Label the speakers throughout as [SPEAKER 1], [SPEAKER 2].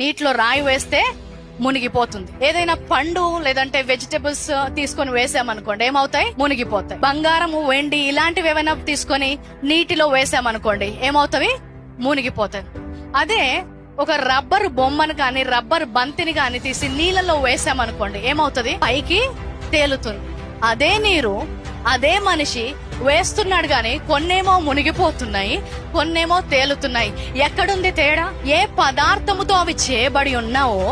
[SPEAKER 1] నీటిలో రాయి వేస్తే మునిగిపోతుంది. ఏదైనా పండు లేదంటే వెజిటబుల్స్ తీసుకొని వేసామనుకోండి, ఏమవుతాయి? మునిగిపోతాయి. బంగారము, వెండి ఇలాంటివి ఏమైనా తీసుకొని నీటిలో వేసామనుకోండి, ఏమవుతాయి? మునిగిపోతాయి. అదే ఒక రబ్బరు బొమ్మను కానీ రబ్బరు బంతిని కానీ తీసి నీళ్ళలో వేసామనుకోండి, ఏమవుతుంది? పైకి తేలుతుంది. అదే నీరు అదే మనిషి వేస్తున్నాడు గాని కొన్నేమో మునిగిపోతున్నాయి, కొన్నేమో తేలుతున్నాయి. ఎక్కడుంది తేడా? ఏ పదార్థముతో అవి చేయబడి ఉన్నావో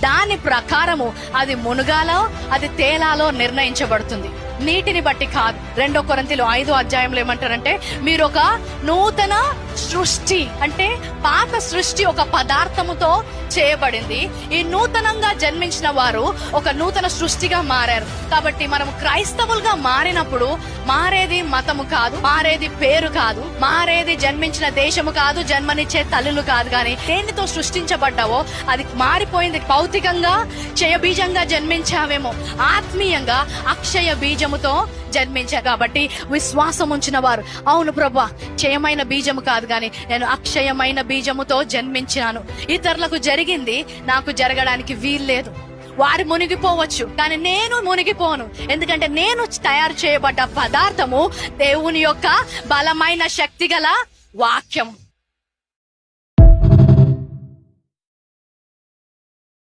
[SPEAKER 1] దాని ప్రకారము అది మునుగాలో అది తేలాలో నిర్ణయించబడుతుంది, నీటిని బట్టి కాదు. 2 కొరింథీయులు 5వ అధ్యాయంలో ఏమంటారంటే, మీరు ఒక నూతన సృష్టి, అంటే పాత సృష్టి ఒక పదార్థముతో చేయబడింది, ఈ నూతనంగా జన్మించిన వారు ఒక నూతన సృష్టిగా మారారు. కాబట్టి మనం క్రైస్తవులుగా మారినప్పుడు మారేది మతము కాదు, మారేది పేరు కాదు, మారేది జన్మించిన దేశము కాదు, జన్మనిచ్చే తల్లులు కాదు. కానీ దేనితో సృష్టించబడ్డావో అది మారిపోయింది. భౌతికంగా క్షయ బీజంగా జన్మించావేమో, ఆత్మీయంగా అక్షయ బీజముతో జన్మించా. కాబట్టి విశ్వాసం ఉంచిన వారు, అవును ప్రభా, క్షయమైన బీజము కాదు గాని నేను అక్షయమైన బీజముతో జన్మించినాను, ఇతరులకు జరిగింది నాకు జరగడానికి వీల్లేదు. వారు మునిగిపోవచ్చు కానీ నేను మునిగిపోను, ఎందుకంటే నేను తయారు చేయబడ్డ పదార్థము దేవుని యొక్క బలమైన శక్తి గల వాక్యము.